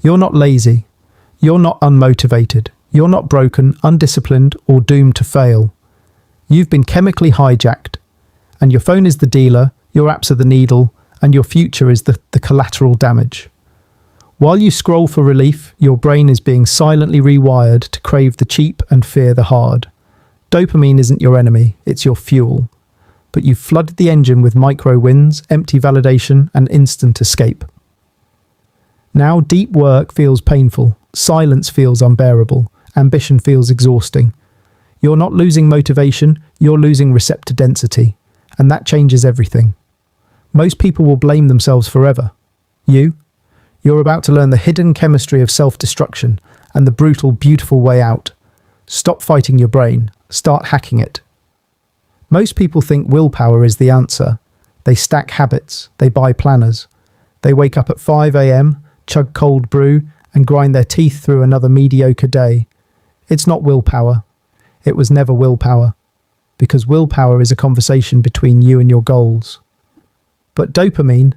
You're not lazy. You're not unmotivated. You're not broken, undisciplined, or doomed to fail. You've been chemically hijacked, and your phone is the dealer, your apps are the needle, and your future is the collateral damage. While you scroll for relief, your brain is being silently rewired to crave the cheap and fear the hard. Dopamine isn't your enemy, it's your fuel. But you've flooded the engine with micro wins, empty validation, and instant escape. Now deep work feels painful, silence feels unbearable, ambition feels exhausting. You're not losing motivation, you're losing receptor density, and that changes everything. Most people will blame themselves forever. You're about to learn the hidden chemistry of self-destruction and the brutal, beautiful way out. Stop fighting your brain, start hacking it. Most people think willpower is the answer. They stack habits, they buy planners. They wake up at 5 a.m., chug cold brew, and grind their teeth through another mediocre day. It's not willpower. It was never willpower. Because willpower is a conversation between you and your goals. But dopamine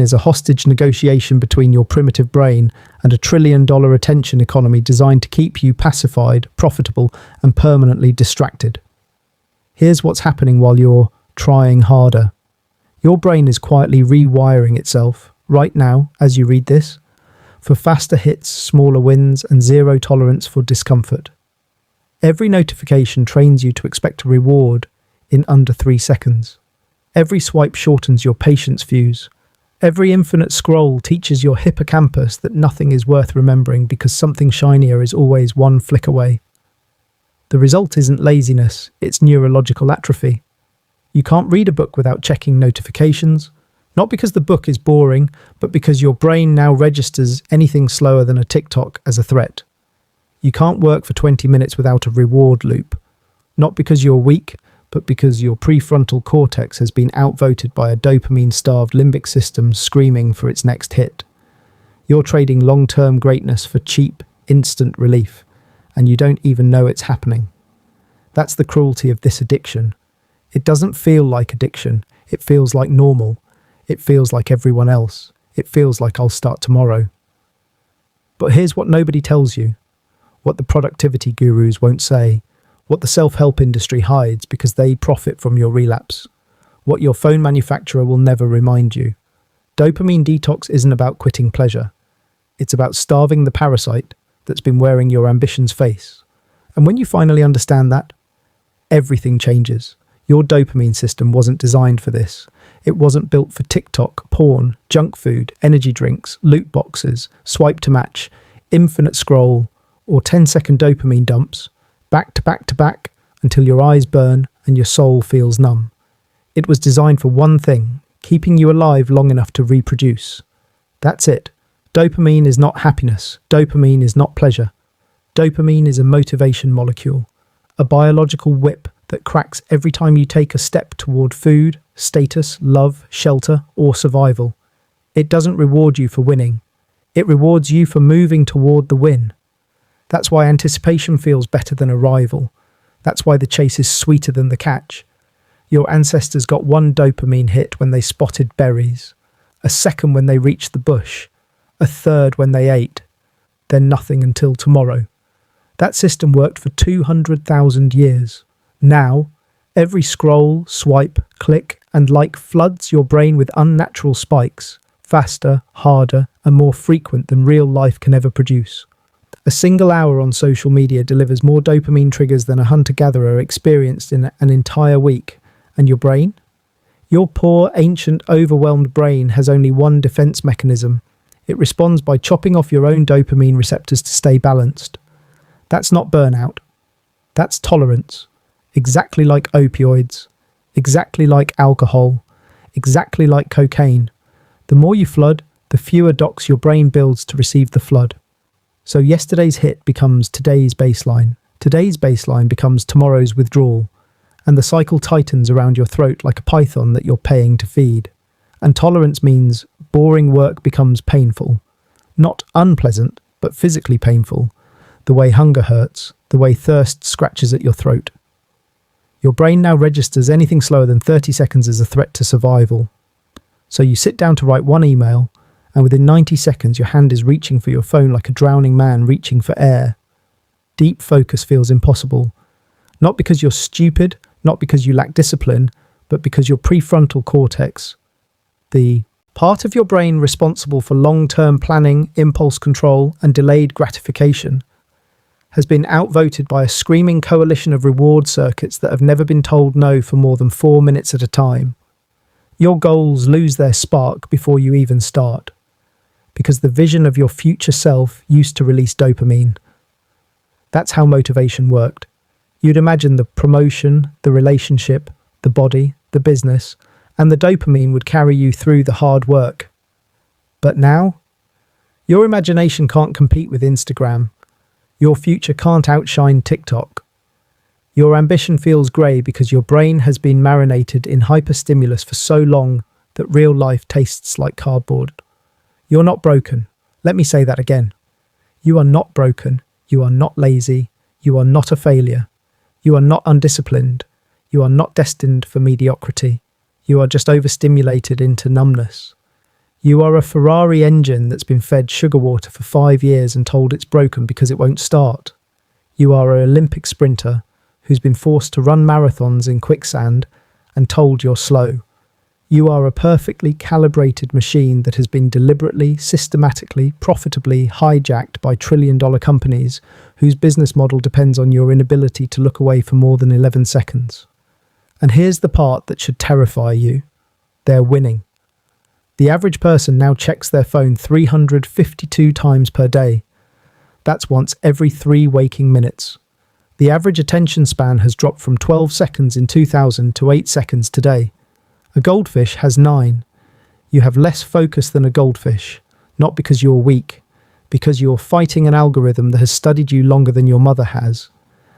is a hostage negotiation between your primitive brain and a $1 trillion attention economy designed to keep you pacified, profitable, and permanently distracted. Here's what's happening while you're trying harder. Your brain is quietly rewiring itself, right now, as you read this, for faster hits, smaller wins, and zero tolerance for discomfort. Every notification trains you to expect a reward in under 3 seconds. Every swipe shortens your patience fuse. Every infinite scroll teaches your hippocampus that nothing is worth remembering because something shinier is always one flick away. The result isn't laziness, it's neurological atrophy. You can't read a book without checking notifications, not because the book is boring, but because your brain now registers anything slower than a TikTok as a threat. You can't work for 20 minutes without a reward loop, not because you're weak, but because your prefrontal cortex has been outvoted by a dopamine-starved limbic system screaming for its next hit. You're trading long-term greatness for cheap, instant relief, and you don't even know it's happening. That's the cruelty of this addiction. It doesn't feel like addiction. It feels like normal. It feels like everyone else. It feels like I'll start tomorrow. But here's what nobody tells you, what the productivity gurus won't say, what the self-help industry hides because they profit from your relapse, what your phone manufacturer will never remind you. Dopamine detox isn't about quitting pleasure. It's about starving the parasite that's been wearing your ambition's face. And when you finally understand that, everything changes. Your dopamine system wasn't designed for this. It wasn't built for TikTok, porn, junk food, energy drinks, loot boxes, swipe to match, infinite scroll, or 10-second dopamine dumps, back to back to back, until your eyes burn and your soul feels numb. It was designed for one thing, keeping you alive long enough to reproduce. That's it. Dopamine is not happiness. Dopamine is not pleasure. Dopamine is a motivation molecule, a biological whip that cracks every time you take a step toward food, status, love, shelter, or survival. It doesn't reward you for winning. It rewards you for moving toward the win. That's why anticipation feels better than arrival. That's why the chase is sweeter than the catch. Your ancestors got one dopamine hit when they spotted berries, a second when they reached the bush, a third when they ate, then nothing until tomorrow. That system worked for 200,000 years. Now, every scroll, swipe, click, and like floods your brain with unnatural spikes, faster, harder, and more frequent than real life can ever produce. A single hour on social media delivers more dopamine triggers than a hunter-gatherer experienced in an entire week. And your brain? Your poor, ancient, overwhelmed brain has only one defense mechanism. It responds by chopping off your own dopamine receptors to stay balanced. That's not burnout. That's tolerance. Exactly like opioids. Exactly like alcohol. Exactly like cocaine. The more you flood, the fewer docks your brain builds to receive the flood. So yesterday's hit becomes today's baseline. Today's baseline becomes tomorrow's withdrawal. And the cycle tightens around your throat like a python that you're paying to feed. And tolerance means boring work becomes painful. Not unpleasant, but physically painful. The way hunger hurts, the way thirst scratches at your throat. Your brain now registers anything slower than 30 seconds as a threat to survival. So you sit down to write one email, and within 90 seconds your hand is reaching for your phone like a drowning man reaching for air. Deep focus feels impossible, not because you're stupid, not because you lack discipline, but because your prefrontal cortex, the part of your brain responsible for long-term planning, impulse control, and delayed gratification, has been outvoted by a screaming coalition of reward circuits that have never been told no for more than 4 minutes at a time. Your goals lose their spark before you even start, because the vision of your future self used to release dopamine. That's how motivation worked. You'd imagine the promotion, the relationship, the body, the business, and the dopamine would carry you through the hard work. But now, your imagination can't compete with Instagram. Your future can't outshine TikTok. Your ambition feels grey because your brain has been marinated in hyperstimulus for so long that real life tastes like cardboard. You're not broken. Let me say that again. You are not broken. You are not lazy. You are not a failure. You are not undisciplined. You are not destined for mediocrity. You are just overstimulated into numbness. You are a Ferrari engine that's been fed sugar water for 5 years and told it's broken because it won't start. You are an Olympic sprinter who's been forced to run marathons in quicksand and told you're slow. You are a perfectly calibrated machine that has been deliberately, systematically, profitably hijacked by trillion-dollar companies whose business model depends on your inability to look away for more than 11 seconds. And here's the part that should terrify you. They're winning. The average person now checks their phone 352 times per day. That's once every 3 waking minutes. The average attention span has dropped from 12 seconds in 2000 to 8 seconds today. A goldfish has 9. You have less focus than a goldfish, not because you're weak, because you're fighting an algorithm that has studied you longer than your mother has.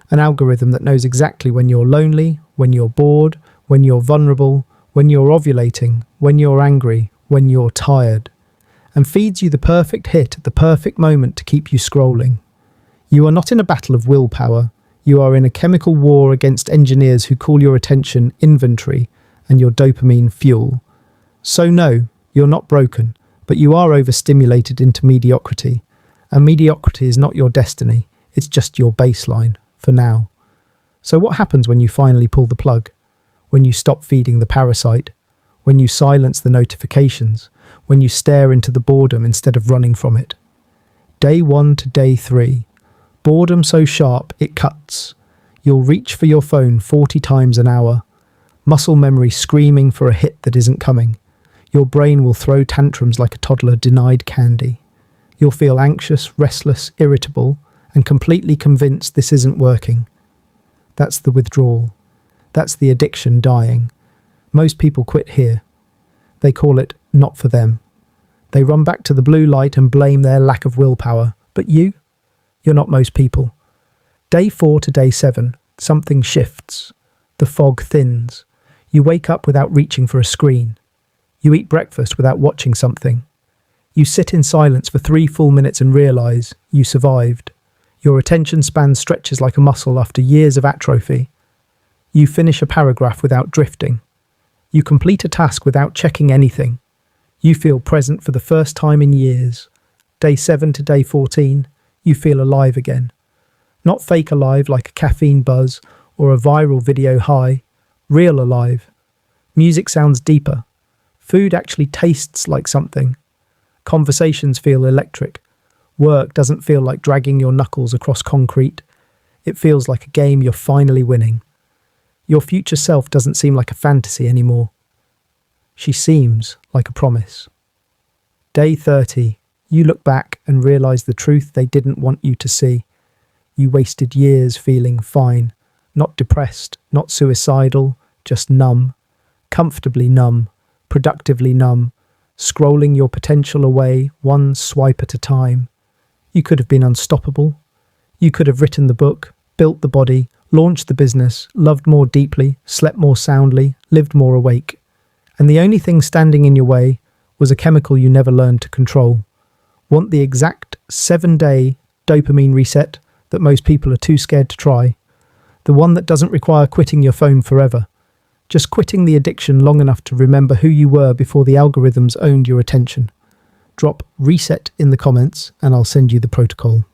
An algorithm that knows exactly when you're lonely, when you're bored, when you're vulnerable, when you're ovulating, when you're angry, when you're tired, and feeds you the perfect hit at the perfect moment to keep you scrolling. You are not in a battle of willpower. You are in a chemical war against engineers who call your attention inventory and your dopamine fuel. So no, you're not broken, but you are overstimulated into mediocrity. And mediocrity is not your destiny, it's just your baseline, for now. So what happens when you finally pull the plug? When you stop feeding the parasite? When you silence the notifications? When you stare into the boredom instead of running from it? Day 1 to day 3. Boredom so sharp it cuts. You'll reach for your phone 40 times an hour. Muscle memory screaming for a hit that isn't coming. Your brain will throw tantrums like a toddler denied candy. You'll feel anxious, restless, irritable, and completely convinced this isn't working. That's the withdrawal. That's the addiction dying. Most people quit here. They call it not for them. They run back to the blue light and blame their lack of willpower. But you're not most people. Day 4 to day 7, something shifts. The fog thins. You wake up without reaching for a screen. You eat breakfast without watching something. You sit in silence for 3 full minutes and realise you survived. Your attention span stretches like a muscle after years of atrophy. You finish a paragraph without drifting. You complete a task without checking anything. You feel present for the first time in years. Day 7 to day 14, you feel alive again. Not fake alive like a caffeine buzz or a viral video high. Real alive. Music sounds deeper. Food actually tastes like something. Conversations feel electric. Work doesn't feel like dragging your knuckles across concrete. It feels like a game you're finally winning. Your future self doesn't seem like a fantasy anymore. She seems like a promise. Day 30. You look back and realise the truth they didn't want you to see. You wasted years feeling fine. Not depressed, not suicidal, just numb. Comfortably numb. Productively numb. Scrolling your potential away, one swipe at a time. You could have been unstoppable. You could have written the book, built the body, launched the business, loved more deeply, slept more soundly, lived more awake. And the only thing standing in your way was a chemical you never learned to control. Want the exact 7-day dopamine reset that most people are too scared to try? The one that doesn't require quitting your phone forever. Just quitting the addiction long enough to remember who you were before the algorithms owned your attention. drop reset in the comments and I'll send you the protocol.